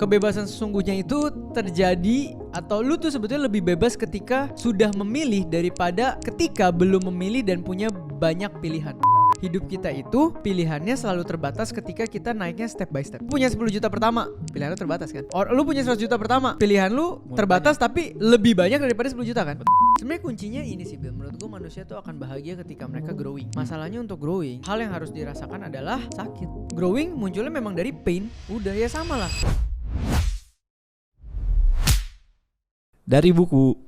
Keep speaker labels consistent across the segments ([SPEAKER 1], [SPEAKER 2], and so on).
[SPEAKER 1] kebebasan sesungguhnya itu terjadi atau lu tuh sebetulnya lebih bebas ketika sudah memilih daripada ketika belum memilih dan punya banyak pilihan. Hidup kita itu pilihannya selalu terbatas ketika kita naiknya step by step. Punya 10 juta pertama, pilihan lu terbatas kan? Lu punya 100 juta pertama, pilihan lu terbatas tapi lebih banyak daripada 10 juta kan? Sebenarnya kuncinya ini sih, Bill. Menurut gue manusia tuh akan bahagia ketika mereka growing. Masalahnya untuk growing, hal yang harus dirasakan adalah sakit. Growing munculnya memang dari pain, udah ya sama lah.
[SPEAKER 2] Dari buku.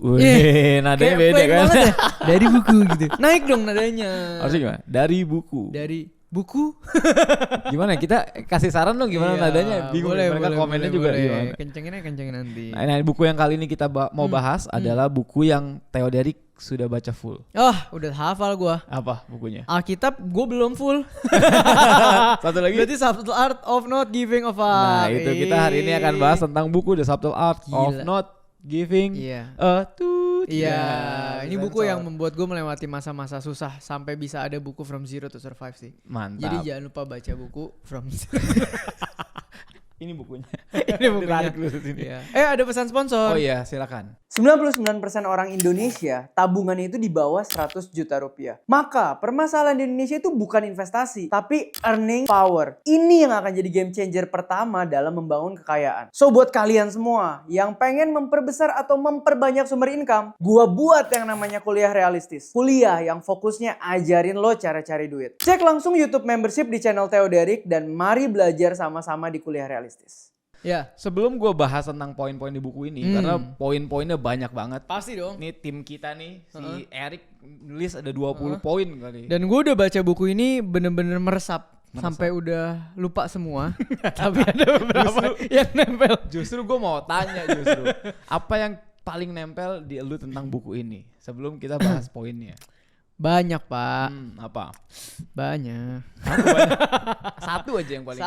[SPEAKER 2] Nadanya
[SPEAKER 1] Kayak
[SPEAKER 2] beda
[SPEAKER 1] plain
[SPEAKER 2] kan.
[SPEAKER 1] banget ya. Dari buku gitu. Naik dong nadanya.
[SPEAKER 2] Harusnya gimana? Dari buku.
[SPEAKER 1] Dari buku.
[SPEAKER 2] Gimana? Kita kasih saran dong gimana nadanya? Bingung mereka komennya juga gimana.
[SPEAKER 1] Kencengin nanti.
[SPEAKER 2] Nah, buku yang kali ini kita mau bahas adalah buku yang Theo Derek sudah baca full.
[SPEAKER 1] Oh, udah hafal gua.
[SPEAKER 2] Apa bukunya?
[SPEAKER 1] Alkitab gua belum full.
[SPEAKER 2] Satu lagi.
[SPEAKER 1] Berarti Subtle Art of Not Giving a Fuck.
[SPEAKER 2] Nah, itu kita hari ini akan bahas tentang buku The Subtle Art of Not Giving a Toot.
[SPEAKER 1] Iya, ini buku yang membuat gue melewati masa-masa susah sampai bisa ada buku From Zero to Survive sih.
[SPEAKER 2] Mantap.
[SPEAKER 1] Jadi jangan lupa baca buku From Zero.
[SPEAKER 2] Ini bukunya.
[SPEAKER 1] Ini bukunya. Iya. Ada pesan sponsor.
[SPEAKER 2] Oh iya, silakan.
[SPEAKER 3] 99% orang Indonesia tabungannya itu di bawah 100 juta rupiah. Maka permasalahan di Indonesia itu bukan investasi, tapi earning power. Ini yang akan jadi game changer pertama dalam membangun kekayaan. So buat kalian semua yang pengen memperbesar atau memperbanyak sumber income, gua buat yang namanya kuliah realistis. Kuliah yang fokusnya ajarin lo cara cari duit. Cek langsung YouTube membership di channel Theo Derek dan mari belajar sama-sama di kuliah realistis.
[SPEAKER 1] Ya,
[SPEAKER 2] sebelum gue bahas tentang poin-poin di buku ini, karena poin-poinnya banyak banget.
[SPEAKER 1] Pasti dong.
[SPEAKER 2] Nih tim kita nih, si Eric nulis ada 20 poin kali.
[SPEAKER 1] Dan gue udah baca buku ini bener-bener meresap. Sampai udah lupa semua. Tapi ada beberapa yang nempel.
[SPEAKER 2] Justru gue mau tanya apa yang paling nempel di lu tentang buku ini? Sebelum kita bahas poinnya.
[SPEAKER 1] Banyak, Pak.
[SPEAKER 2] Apa?
[SPEAKER 1] Banyak.
[SPEAKER 2] Satu aja yang paling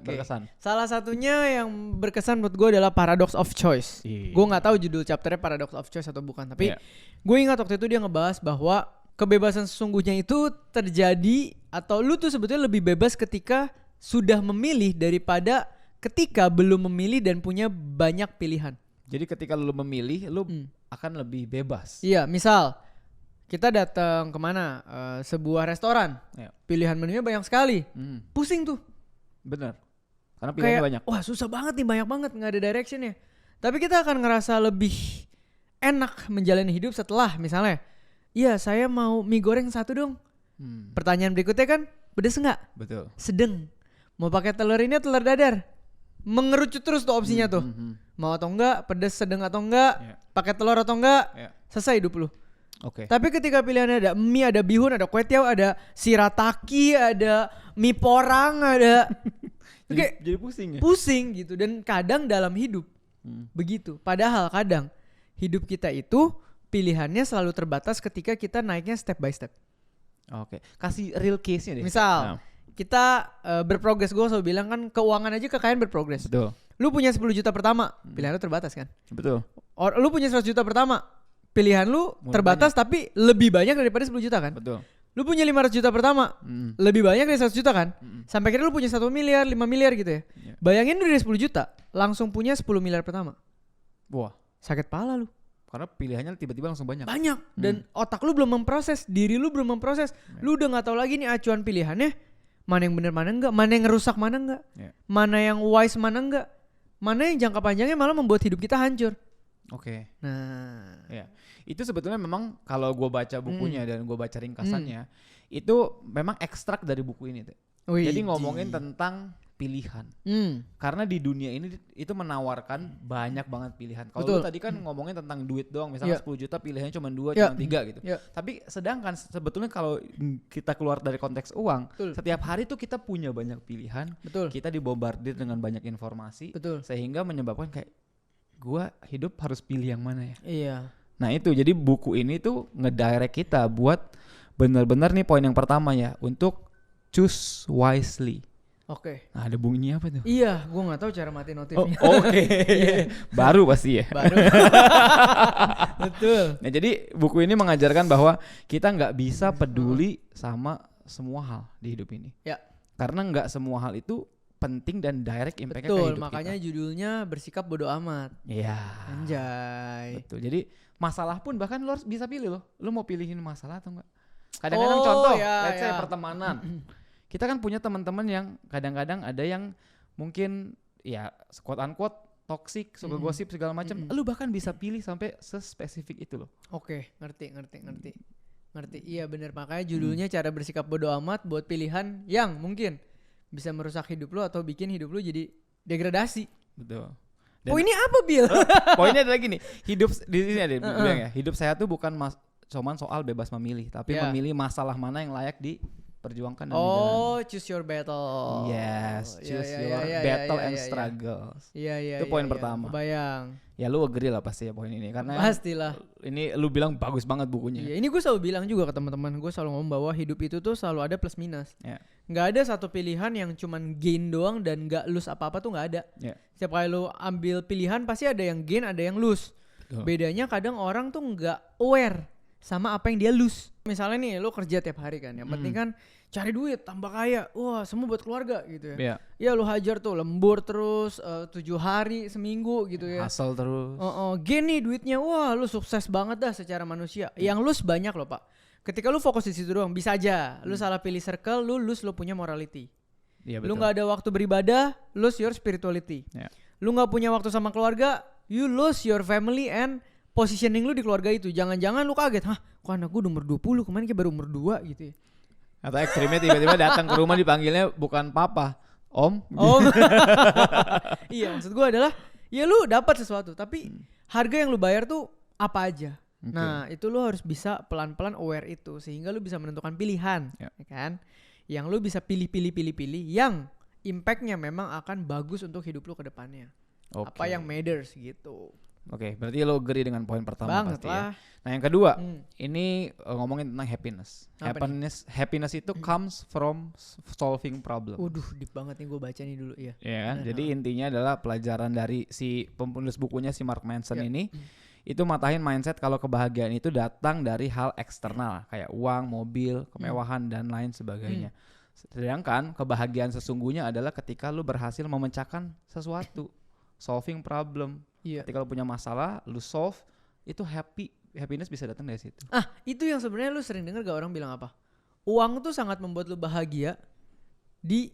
[SPEAKER 2] berkesan.
[SPEAKER 1] Salah satunya yang berkesan menurut gue adalah Paradox of Choice. Gue nggak tahu judul chapternya Paradox of Choice atau bukan, tapi gue ingat waktu itu dia ngebahas bahwa kebebasan sesungguhnya itu terjadi atau lu tuh sebetulnya lebih bebas ketika sudah memilih daripada ketika belum memilih dan punya banyak pilihan.
[SPEAKER 2] Jadi ketika lu memilih, lu akan lebih bebas.
[SPEAKER 1] Iya, misal kita datang kemana? Sebuah restoran. Pilihan menunya banyak sekali. Pusing tuh.
[SPEAKER 2] Bener. Karena pilihannya banyak.
[SPEAKER 1] Wah, susah banget nih, banyak banget, nggak ada directionnya. Tapi kita akan ngerasa lebih enak menjalani hidup setelah misalnya, iya saya mau mie goreng 1 dong. Pertanyaan berikutnya kan, pedes nggak?
[SPEAKER 2] Betul.
[SPEAKER 1] Sedang. Mau pakai telur ini atau telur dadar? Mengerucut terus tuh opsinya tuh. Mau atau enggak, pedes sedang atau enggak, pakai telur atau enggak, selesai hidup lu.
[SPEAKER 2] Oke.
[SPEAKER 1] Tapi ketika pilihannya ada mie, ada bihun, ada kue tiaw, ada shirataki, ada mie porang, ada
[SPEAKER 2] jadi pusing ya?
[SPEAKER 1] Pusing gitu. Dan kadang dalam hidup begitu. Padahal kadang hidup kita itu pilihannya selalu terbatas ketika kita naiknya step by step.
[SPEAKER 2] Oke. Kasih real case-nya deh.
[SPEAKER 1] Misal kita berprogres, gue selalu bilang kan keuangan aja kekayaan berprogres.
[SPEAKER 2] Betul.
[SPEAKER 1] Lu punya 10 juta pertama, pilihan lu terbatas kan?
[SPEAKER 2] Betul.
[SPEAKER 1] Lu punya 100 juta pertama, pilihan lu terbatas tapi lebih banyak daripada 10 juta kan?
[SPEAKER 2] Betul.
[SPEAKER 1] Lu punya 500 juta pertama, lebih banyak dari 100 juta kan? Sampai kira lu punya 1 miliar, 5 miliar gitu ya. Bayangin lu dari 10 juta, langsung punya 10 miliar pertama.
[SPEAKER 2] Wah,
[SPEAKER 1] sakit pala lu.
[SPEAKER 2] Karena pilihannya tiba-tiba langsung banyak.
[SPEAKER 1] Dan otak lu belum memproses, diri lu belum memproses. Lu udah gak tahu lagi nih acuan pilihannya, mana yang benar mana enggak, mana yang ngerusak mana enggak, mana yang wise mana enggak, mana yang jangka panjangnya malah membuat hidup kita hancur.
[SPEAKER 2] Oke.
[SPEAKER 1] Nah,
[SPEAKER 2] itu sebetulnya memang kalau gue baca bukunya dan gue baca ringkasannya, itu memang ekstrak dari buku ini. Jadi ngomongin tentang pilihan. Karena di dunia ini itu menawarkan banyak banget pilihan. Kalau lu tadi kan ngomongin tentang duit doang, misalnya 10 juta pilihannya cuma 2, cuma 3 gitu. Tapi sedangkan sebetulnya kalau kita keluar dari konteks uang, setiap hari tuh kita punya banyak pilihan. Kita dibombardir dengan banyak informasi, sehingga menyebabkan kayak gua hidup harus pilih yang mana ya.
[SPEAKER 1] Iya.
[SPEAKER 2] Nah itu jadi buku ini tuh ngedirect kita buat benar-benar nih poin yang pertama ya, untuk choose wisely.
[SPEAKER 1] Oke.
[SPEAKER 2] Nah ada bunyinya apa tuh?
[SPEAKER 1] Iya, gue nggak tahu cara mati notifnya.
[SPEAKER 2] Oke. Baru pasti ya.
[SPEAKER 1] Baru. Betul.
[SPEAKER 2] Nah jadi buku ini mengajarkan bahwa kita nggak bisa peduli sama semua hal di hidup ini.
[SPEAKER 1] Ya.
[SPEAKER 2] Karena nggak semua hal itu penting dan direct impact-nya ke hidup
[SPEAKER 1] kita. Makanya judulnya bersikap bodo amat.
[SPEAKER 2] Iya.
[SPEAKER 1] Anjay.
[SPEAKER 2] Betul. Jadi masalah pun bahkan lo harus bisa pilih loh. Lo mau pilihin masalah atau enggak? Kadang-kadang contoh, let's say pertemanan. Kita kan punya teman-teman yang kadang-kadang ada yang mungkin ya quote unquote toxic, suka gosip segala macam. Lu bahkan bisa pilih sampai sespesifik itu loh.
[SPEAKER 1] Oke, ngerti. Iya benar, makanya judulnya cara bersikap bodo amat buat pilihan yang mungkin bisa merusak hidup lu atau bikin hidup lu jadi degradasi.
[SPEAKER 2] Betul.
[SPEAKER 1] Poinnya apa, Bill?
[SPEAKER 2] Poinnya ada lagi nih. Hidup di sini ada bilang ya. Hidup sehat tuh bukan cuman soal bebas memilih, tapi memilih masalah mana yang layak diperjuangkan dan dijalani.
[SPEAKER 1] Choose your battle.
[SPEAKER 2] Yes, choose your battle and struggles.
[SPEAKER 1] Iya.
[SPEAKER 2] Itu poin pertama.
[SPEAKER 1] Kebayang.
[SPEAKER 2] Ya lu agree lah pasti ya poin ini karena
[SPEAKER 1] pastilah.
[SPEAKER 2] Ini lu bilang bagus banget bukunya.
[SPEAKER 1] Iya, ini gue selalu bilang juga ke teman-teman, gue selalu ngomong bahwa hidup itu tuh selalu ada plus minus. Nggak ada satu pilihan yang cuman gain doang dan nggak lose apa-apa tuh nggak ada. Setiap kali lu ambil pilihan pasti ada yang gain, ada yang lose. Bedanya kadang orang tuh nggak aware sama apa yang dia lose. Misalnya nih lu kerja tiap hari kan, yang penting kan cari duit, tambah kaya, wah semua buat keluarga gitu ya. Ya lu hajar tuh lembur terus 7 hari seminggu gitu ya.
[SPEAKER 2] Hustle terus.
[SPEAKER 1] Gain nih duitnya, wah lu sukses banget dah secara manusia. Yang lose banyak loh Pak. Ketika lu fokus di situ doang, bisa aja lu salah pilih circle, lu lose lu punya morality. Lu nggak ada waktu beribadah, lose your spirituality. Lu nggak punya waktu sama keluarga, you lose your family and positioning lu di keluarga itu. Jangan-jangan lu kaget, kok anak gue udah umur 20, kemarin kayak baru umur 2 gitu ya.
[SPEAKER 2] Atau ekstrimnya tiba-tiba datang ke rumah dipanggilnya bukan papa, om.
[SPEAKER 1] Iya, maksud gue adalah ya lu dapat sesuatu, tapi harga yang lu bayar tuh apa aja. Nah itu lu harus bisa pelan-pelan aware itu, sehingga lu bisa menentukan pilihan, ya kan? Yang lu bisa pilih yang impactnya memang akan bagus untuk hidup lu ke depannya. Apa yang matters gitu.
[SPEAKER 2] Oke, berarti lo agree dengan poin pertama
[SPEAKER 1] banget
[SPEAKER 2] pasti
[SPEAKER 1] lah.
[SPEAKER 2] Ya. Nah yang kedua, ini ngomongin tentang happiness. Happiness itu comes from solving problem.
[SPEAKER 1] Waduh, deep banget nih, gue baca nih dulu ya.
[SPEAKER 2] Iya kan? Jadi intinya adalah pelajaran dari si penulis bukunya si Mark Manson ini. Itu matahin mindset kalau kebahagiaan itu datang dari hal eksternal kayak uang, mobil, kemewahan dan lain sebagainya. Sedangkan kebahagiaan sesungguhnya adalah ketika lu berhasil memecahkan sesuatu, solving problem. Ketika lu punya masalah, lu solve, itu happiness bisa datang dari situ.
[SPEAKER 1] Itu yang sebenarnya lu sering dengar gak orang bilang apa? Uang tuh sangat membuat lu bahagia di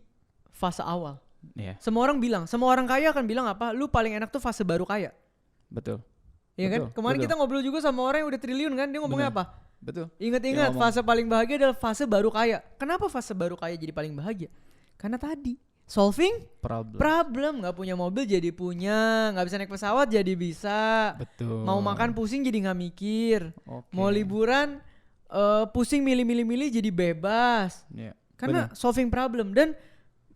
[SPEAKER 1] fase awal. Semua orang bilang, semua orang kaya akan bilang apa? Lu paling enak tuh fase baru kaya.
[SPEAKER 2] Betul.
[SPEAKER 1] Iya kan? Kemarin kita ngobrol juga sama orang yang udah triliun kan, dia ngomongnya apa?
[SPEAKER 2] Betul.
[SPEAKER 1] Ingat-ingat fase paling bahagia adalah fase baru kaya. Kenapa fase baru kaya jadi paling bahagia? Karena tadi solving problem. Nggak punya mobil jadi punya, nggak bisa naik pesawat jadi bisa.
[SPEAKER 2] Betul.
[SPEAKER 1] Mau makan pusing jadi nggak mikir. Mau liburan pusing milih jadi bebas. Karena solving problem. Dan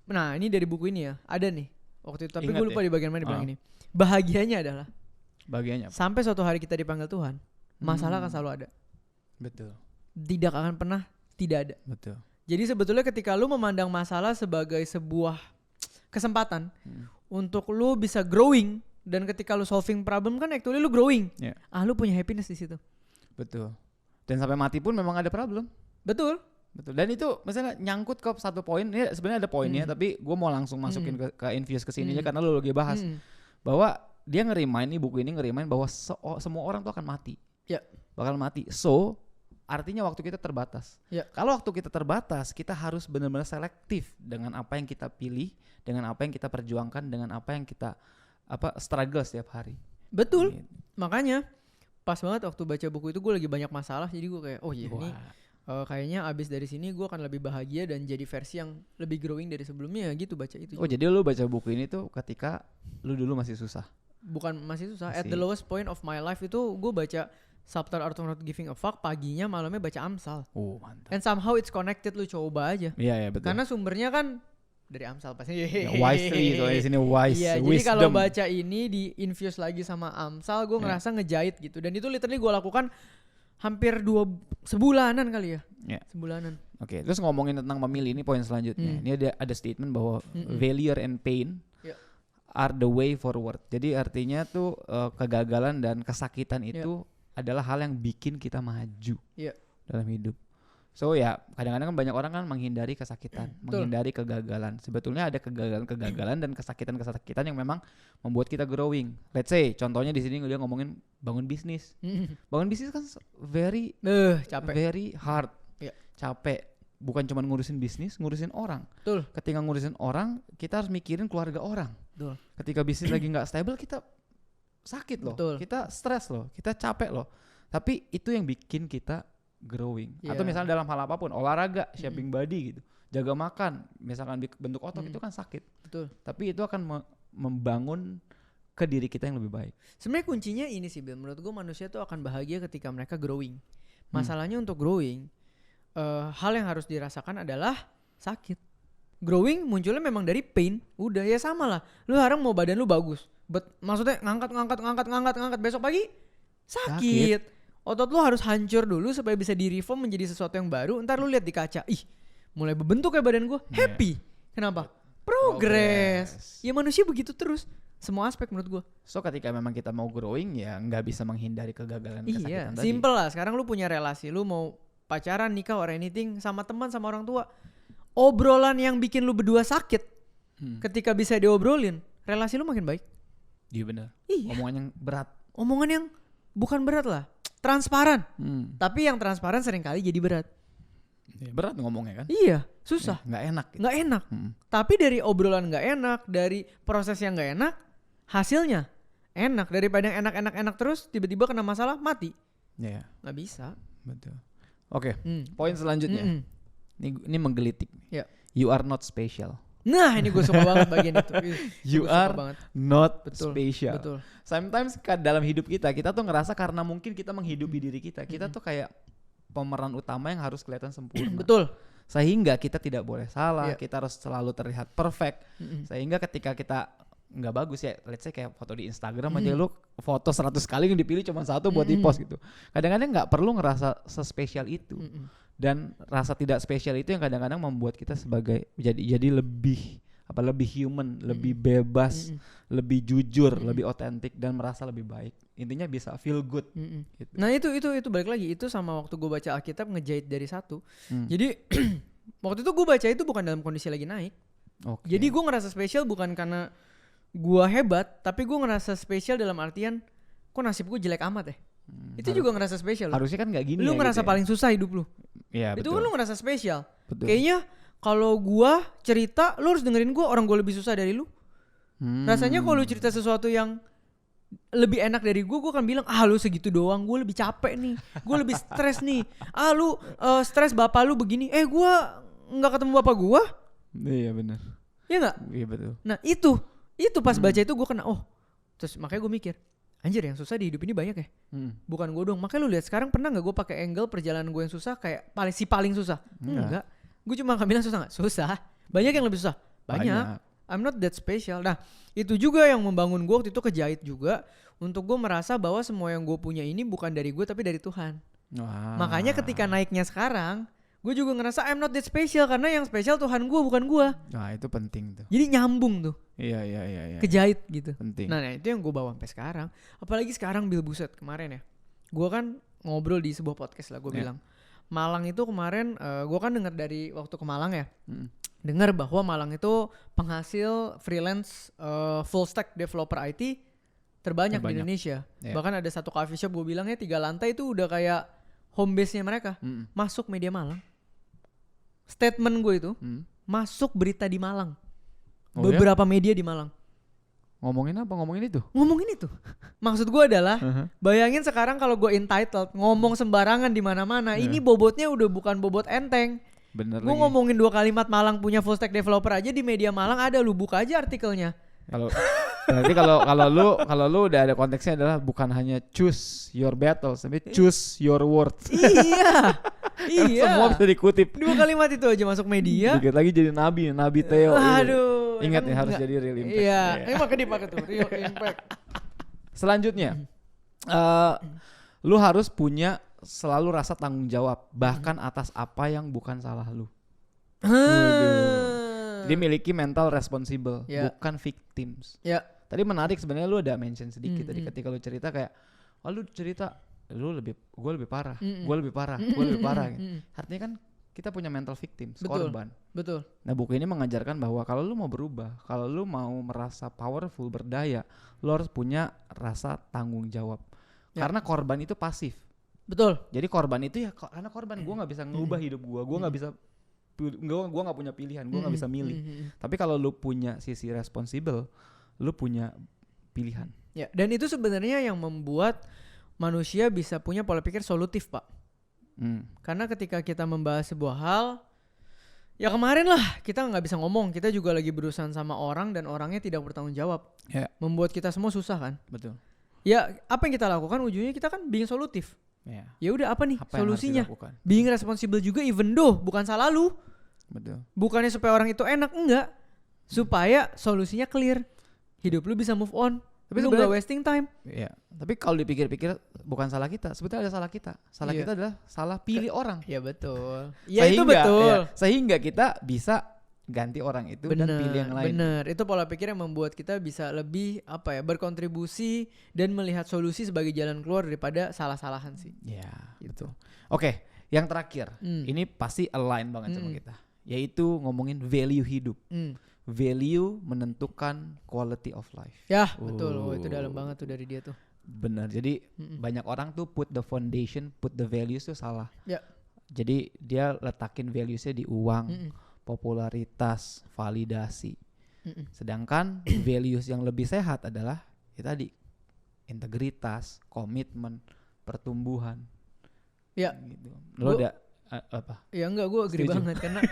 [SPEAKER 1] nah ini dari buku ini ya, ada nih waktu itu, tapi gue lupa di bagian mana dibilang ini. Bahagianya adalah sampai suatu hari kita dipanggil Tuhan, masalah akan selalu ada.
[SPEAKER 2] Betul.
[SPEAKER 1] Tidak akan pernah tidak ada.
[SPEAKER 2] Betul.
[SPEAKER 1] Jadi sebetulnya ketika lu memandang masalah sebagai sebuah kesempatan untuk lu bisa growing, dan ketika lu solving problem kan actually lu growing. Lu punya happiness di situ.
[SPEAKER 2] Betul. Dan sampai mati pun memang ada problem.
[SPEAKER 1] Betul.
[SPEAKER 2] Dan itu misalnya nyangkut ke satu poin, ya sebenarnya ada poinnya, tapi gue mau langsung masukin ke infuse ke sini aja karena lu lagi bahas bahwa dia ngerimain, nih buku ini ngerimain bahwa semua orang tuh akan mati. Bakal mati. So artinya waktu kita terbatas. Kalau waktu kita terbatas, kita harus benar-benar selektif dengan apa yang kita pilih, dengan apa yang kita perjuangkan, dengan apa yang kita struggle setiap hari.
[SPEAKER 1] Betul. Makanya pas banget waktu baca buku itu gue lagi banyak masalah, jadi gue kayak ini kayaknya abis dari sini gue akan lebih bahagia dan jadi versi yang lebih growing dari sebelumnya gitu baca itu.
[SPEAKER 2] Jadi lu baca buku ini tuh ketika lu dulu masih susah?
[SPEAKER 1] Bukan masih susah. At the lowest point of my life itu gue baca Subtle Art of Not Giving a Fuck, paginya malamnya baca Amsal.
[SPEAKER 2] Mantap.
[SPEAKER 1] And somehow it's connected, lu coba aja.
[SPEAKER 2] Iya betul.
[SPEAKER 1] Karena sumbernya kan dari Amsal pasti.
[SPEAKER 2] Wisely itu di sini wise.
[SPEAKER 1] Iya, jadi kalau baca ini di infuse lagi sama Amsal, gue ngerasa ngejahit gitu. Dan itu literally gue lakukan hampir sebulanan kali ya. Sebulanan.
[SPEAKER 2] Oke, terus ngomongin tentang memilih, ini poin selanjutnya. Ini ada statement bahwa failure and pain are the way forward. Jadi artinya tuh kegagalan dan kesakitan itu adalah hal yang bikin kita maju dalam hidup. So ya kadang-kadang kan banyak orang kan menghindari kesakitan, menghindari kegagalan. Sebetulnya ada kegagalan dan kesakitan yang memang membuat kita growing. Let's say contohnya di sini dia ngomongin bangun bisnis. Bangun bisnis kan very
[SPEAKER 1] capek.
[SPEAKER 2] Very hard.
[SPEAKER 1] Yeah.
[SPEAKER 2] Capek. Bukan cuma ngurusin bisnis, ngurusin orang.
[SPEAKER 1] Betul.
[SPEAKER 2] Ketika ngurusin orang, kita harus mikirin keluarga orang.
[SPEAKER 1] Betul.
[SPEAKER 2] Ketika bisnis lagi nggak stable, kita sakit loh.
[SPEAKER 1] Betul.
[SPEAKER 2] Kita stres loh, kita capek loh. Tapi itu yang bikin kita growing.
[SPEAKER 1] Yeah.
[SPEAKER 2] Atau misalnya dalam hal apapun, olahraga, shaping body gitu, jaga makan, misalkan bentuk otot itu kan sakit.
[SPEAKER 1] Betul.
[SPEAKER 2] Tapi itu akan membangun ke diri kita yang lebih baik.
[SPEAKER 1] Sebenarnya kuncinya ini sih, Bill. Menurut gue manusia tuh akan bahagia ketika mereka growing. Masalahnya untuk growing, hal yang harus dirasakan adalah sakit. Growing munculnya memang dari pain. Udah ya sama lah. Lu sekarang mau badan lu bagus, maksudnya ngangkat besok pagi sakit. Otot lu harus hancur dulu supaya bisa di-reform menjadi sesuatu yang baru. Ntar lu lihat di kaca, ih mulai berbentuk ya badan gue. Happy. Kenapa? Progress. Ya manusia begitu terus. Semua aspek menurut gue.
[SPEAKER 2] So ketika memang kita mau growing ya nggak bisa menghindari kegagalan, kesakitan tadi.
[SPEAKER 1] Simple lah. Sekarang lu punya relasi, lu mau pacaran, nikah, or anything, sama teman, sama orang tua. Obrolan yang bikin lu berdua sakit, ketika bisa diobrolin, relasi lu makin baik.
[SPEAKER 2] Iya benar.
[SPEAKER 1] Iya.
[SPEAKER 2] Omongan yang berat.
[SPEAKER 1] Omongan yang bukan berat lah, transparan. Tapi yang transparan seringkali jadi berat.
[SPEAKER 2] Ya, berat ngomongnya kan?
[SPEAKER 1] Iya, susah.
[SPEAKER 2] Nggak enak. Gitu.
[SPEAKER 1] Nggak enak. Tapi dari obrolan nggak enak, dari proses yang nggak enak, hasilnya enak. Daripada yang enak terus, tiba-tiba kena masalah, mati.
[SPEAKER 2] Iya.
[SPEAKER 1] Nggak bisa.
[SPEAKER 2] Betul. Oke, poin selanjutnya. Ini menggelitik.
[SPEAKER 1] Ya.
[SPEAKER 2] You are not special.
[SPEAKER 1] Nah, ini gue suka banget bagian itu.
[SPEAKER 2] You are not special.
[SPEAKER 1] Betul.
[SPEAKER 2] Sometimes dalam hidup kita tuh ngerasa karena mungkin kita menghidupi diri kita tuh kayak pemeran utama yang harus kelihatan sempurna.
[SPEAKER 1] Betul.
[SPEAKER 2] Sehingga kita tidak boleh salah,
[SPEAKER 1] Yeah.
[SPEAKER 2] kita harus selalu terlihat perfect. Sehingga ketika kita nggak bagus ya, let's say kayak foto di Instagram aja lu foto 100 kali yang dipilih cuma satu buat di post gitu. Kadang-kadang nggak perlu ngerasa sespesial itu. Dan rasa tidak spesial itu yang kadang-kadang membuat kita sebagai jadi lebih human, lebih bebas, lebih jujur, lebih otentik dan merasa lebih baik. Intinya bisa feel good. Gitu.
[SPEAKER 1] Nah itu balik lagi itu sama waktu gue baca Alkitab ngejahit dari satu. Jadi waktu itu gue baca itu bukan dalam kondisi lagi naik.
[SPEAKER 2] Okay.
[SPEAKER 1] Jadi gue ngerasa spesial bukan karena gue hebat, tapi gue ngerasa spesial dalam artian kok nasib gue jelek amat ya. Itu juga ngerasa spesial.
[SPEAKER 2] Harusnya kan nggak gini.
[SPEAKER 1] Lu
[SPEAKER 2] ya,
[SPEAKER 1] ngerasa
[SPEAKER 2] gitu
[SPEAKER 1] paling susah hidup lu.
[SPEAKER 2] Iya
[SPEAKER 1] Itu
[SPEAKER 2] betul.
[SPEAKER 1] kan lu ngerasa spesial.
[SPEAKER 2] Betul.
[SPEAKER 1] Kayaknya kalau gue cerita, lu harus dengerin gue, orang gue lebih susah dari lu. Rasanya kalau lu cerita sesuatu yang lebih enak dari gue akan bilang, lu segitu doang, gue lebih capek nih, gue lebih stres nih. Lu stres bapak lu begini, gue nggak ketemu bapak gue.
[SPEAKER 2] Iya benar.
[SPEAKER 1] Iya nggak?
[SPEAKER 2] Iya betul.
[SPEAKER 1] Nah itu pas baca itu gue kena, terus makanya gue mikir, anjir yang susah di hidup ini banyak ya. Bukan gue doang. Makanya lu lihat sekarang pernah nggak gue pakai angle perjalanan gue yang susah kayak paling susah? Enggak. Gue cuma akan bilang susah nggak? Susah. Banyak yang lebih susah. Banyak. I'm not that special. Nah itu juga yang membangun gue waktu itu kejahit juga. Untuk gue merasa bahwa semua yang gue punya ini bukan dari gue tapi dari Tuhan. Makanya ketika naiknya sekarang, gue juga ngerasa I'm not that special. Karena yang spesial Tuhan gue bukan gue.
[SPEAKER 2] Nah itu penting tuh.
[SPEAKER 1] Jadi nyambung tuh.
[SPEAKER 2] Iya.
[SPEAKER 1] Kejahit gitu.
[SPEAKER 2] Penting.
[SPEAKER 1] Nah itu yang gue bawa sampai sekarang. Apalagi sekarang Bill buset kemarin ya. Gue kan ngobrol di sebuah podcast lah gue bilang. Malang itu kemarin gue kan dengar dari waktu ke Malang ya. Dengar bahwa Malang itu penghasil freelance full stack developer IT terbanyak di Indonesia. Bahkan ada satu coffee shop gue bilangnya 3 lantai itu udah kayak home base-nya mereka. Masuk media Malang. Statement gue itu masuk berita di Malang. Beberapa media di Malang.
[SPEAKER 2] Ngomongin apa? Ngomongin itu?
[SPEAKER 1] Ngomongin itu. Maksud gue adalah bayangin sekarang kalau gue entitled ngomong sembarangan di mana-mana. Ini bobotnya udah bukan bobot enteng.
[SPEAKER 2] Bener
[SPEAKER 1] Gue ngomongin 2 kalimat Malang punya full stack developer aja di media Malang ada, lu buka aja artikelnya.
[SPEAKER 2] Berarti kalau lu udah ada konteksnya adalah bukan hanya choose your battles, tapi choose your words.
[SPEAKER 1] Iya.
[SPEAKER 2] Semua bisa dikutip.
[SPEAKER 1] 2 kalimat itu aja masuk media.
[SPEAKER 2] Dikit lagi jadi nabi Theo.
[SPEAKER 1] Aduh.
[SPEAKER 2] Ingat nih harus jadi real impact.
[SPEAKER 1] Iya. Ini pakai dipakai tuh real impact.
[SPEAKER 2] Selanjutnya, lu harus punya selalu rasa tanggung jawab bahkan atas apa yang bukan salah lu. Dia miliki mental responsible, bukan victims. Tadi menarik sebenarnya lu ada mention sedikit tadi ketika lu cerita kayak, lu cerita gue lebih parah, gue lebih parah, gue lebih parah. Gitu. Artinya kan kita punya mental victim, korban.
[SPEAKER 1] Betul.
[SPEAKER 2] Nah buku ini mengajarkan bahwa kalau lu mau berubah, kalau lu mau merasa powerful, berdaya, lu harus punya rasa tanggung jawab. Karena korban itu pasif.
[SPEAKER 1] Betul.
[SPEAKER 2] Jadi korban itu ya karena korban, gue nggak bisa ngubah hidup gue nggak bisa, gue nggak punya pilihan, gue nggak bisa milih. Tapi kalau lu punya sisi responsible, lu punya pilihan.
[SPEAKER 1] Ya, dan itu sebenarnya yang membuat manusia bisa punya pola pikir solutif, Pak. Karena ketika kita membahas sebuah hal, ya kemarin lah kita nggak bisa ngomong, kita juga lagi berurusan sama orang dan orangnya tidak bertanggung jawab, membuat kita semua susah kan.
[SPEAKER 2] Betul.
[SPEAKER 1] Ya apa yang kita lakukan ujungnya kita kan being solutif. Ya udah apa nih solusinya? Being responsible juga, even though bukan salah lu.
[SPEAKER 2] Betul. Bukannya
[SPEAKER 1] supaya orang itu enak, enggak. Supaya solusinya clear, hidup lu bisa move on. Tapi lu gak wasting time.
[SPEAKER 2] Iya. Tapi kalau dipikir-pikir bukan salah kita, sebetulnya ada salah kita. Salah kita adalah salah pilih orang.
[SPEAKER 1] Iya betul. Iya itu betul.
[SPEAKER 2] Sehingga kita bisa ganti orang itu dan pilih yang lain.
[SPEAKER 1] Bener. Itu pola pikir yang membuat kita bisa lebih berkontribusi dan melihat solusi sebagai jalan keluar daripada salah-salahan sih.
[SPEAKER 2] Iya. Gitu. Oke, yang terakhir. Ini pasti align banget sama kita. Yaitu ngomongin value hidup. Value menentukan quality of life.
[SPEAKER 1] Ya betul, itu dalam banget tuh dari dia tuh.
[SPEAKER 2] Benar, jadi banyak orang tuh put the foundation, put the values tuh salah.
[SPEAKER 1] Ya.
[SPEAKER 2] Jadi dia letakin valuesnya di uang, popularitas, validasi. Sedangkan values yang lebih sehat adalah ya tadi integritas, komitmen, pertumbuhan.
[SPEAKER 1] Ya.
[SPEAKER 2] Gitu. Lo ada apa?
[SPEAKER 1] Ya enggak, gue agree banget karena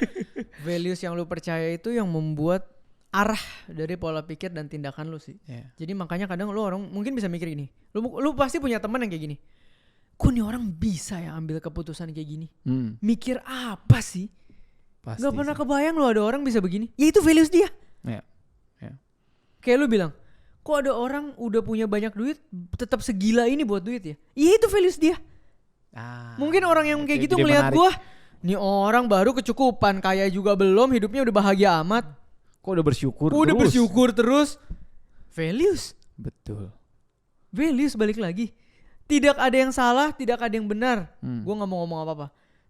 [SPEAKER 1] values yang lu percaya itu yang membuat arah dari pola pikir dan tindakan lu sih. Jadi makanya kadang lu orang mungkin bisa mikir gini, lu pasti punya teman yang kayak gini. Kok nih orang bisa ya ambil keputusan kayak gini? Mikir apa sih? Pasti gak pernah kebayang lu ada orang bisa begini. Ya itu values dia. Kayak lu bilang, kok ada orang udah punya banyak duit tetap segila ini buat duit ya? Ya itu values dia. Mungkin orang yang kayak gitu ngelihat gua, nih orang baru kecukupan, kaya juga belum, hidupnya udah bahagia amat.
[SPEAKER 2] Kok udah bersyukur
[SPEAKER 1] terus? Udah bersyukur terus. Values.
[SPEAKER 2] Betul.
[SPEAKER 1] Values balik lagi. Tidak ada yang salah, tidak ada yang benar. Gua nggak mau ngomong apa-apa.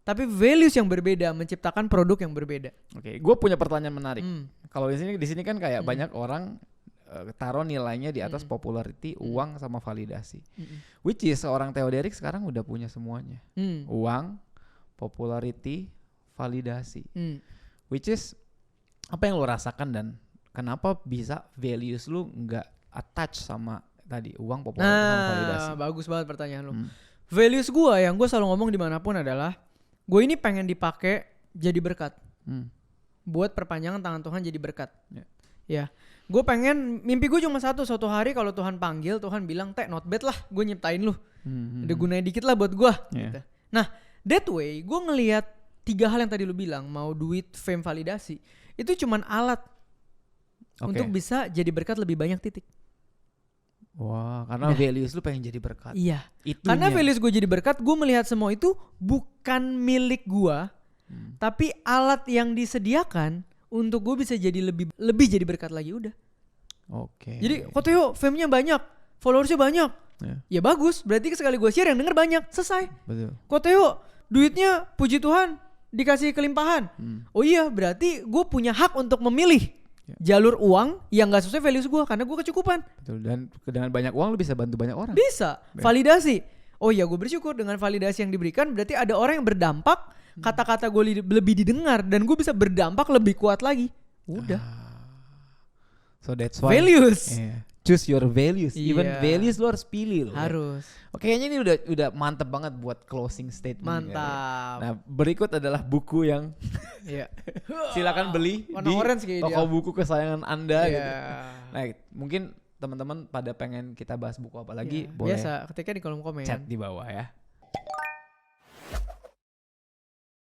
[SPEAKER 1] Tapi values yang berbeda menciptakan produk yang berbeda.
[SPEAKER 2] Oke, gua punya pertanyaan menarik. Kalau di sini kan kayak banyak orang taruh nilainya di atas popularity, uang sama validasi. Which is seorang Theo Derrick sekarang udah punya semuanya. Uang, popularity, validasi. Which is apa yang lo rasakan dan kenapa bisa values lu nggak attach sama tadi uang, popularitas sama validasi?
[SPEAKER 1] Bagus banget pertanyaan lu. Values gue yang gue selalu ngomong dimanapun adalah gue ini pengen dipakai jadi berkat. Buat perpanjangan tangan Tuhan jadi berkat. Ya. Gue pengen, mimpi gue cuma satu, suatu hari kalau Tuhan panggil, Tuhan bilang, Teh not bad lah, gue nyiptain lu. Ada gunanya dikit lah buat gue. Gitu. Nah, that way gue ngelihat 3 hal yang tadi lu bilang, mau duit, fame, validasi, itu cuman alat untuk bisa jadi berkat lebih banyak titik.
[SPEAKER 2] Wah, karena values lu pengen jadi berkat.
[SPEAKER 1] Iya. Karena values gue jadi berkat, gue melihat semua itu bukan milik gue, tapi alat yang disediakan untuk gue bisa jadi lebih jadi berkat lagi udah. Jadi kok Theo fame-nya banyak, followersnya banyak. Ya bagus, berarti sekali gue share yang denger banyak, selesai.
[SPEAKER 2] Betul.
[SPEAKER 1] Kok Theo duitnya puji Tuhan dikasih kelimpahan. Oh iya, berarti gue punya hak untuk memilih jalur uang yang gak sesuai values gue karena gue kecukupan.
[SPEAKER 2] Betul, dan dengan banyak uang lu bisa bantu banyak orang.
[SPEAKER 1] Bisa. Validasi. Oh iya, gue bersyukur dengan validasi yang diberikan berarti ada orang yang berdampak, kata-kata gue lebih didengar dan gue bisa berdampak lebih kuat lagi. Udah.
[SPEAKER 2] So that's why
[SPEAKER 1] values.
[SPEAKER 2] Choose your values. Even values lu harus pilih loh.
[SPEAKER 1] Harus.
[SPEAKER 2] Oke, kayaknya ini udah mantep banget buat closing statement.
[SPEAKER 1] Mantap.
[SPEAKER 2] Nah, berikut adalah buku yang silakan beli
[SPEAKER 1] warna
[SPEAKER 2] di
[SPEAKER 1] orange
[SPEAKER 2] toko buku kesayangan Anda gitu. Nah, mungkin teman-teman pada pengen kita bahas buku apa lagi, boleh
[SPEAKER 1] biasa ketika di kolom komen
[SPEAKER 2] chat di bawah ya.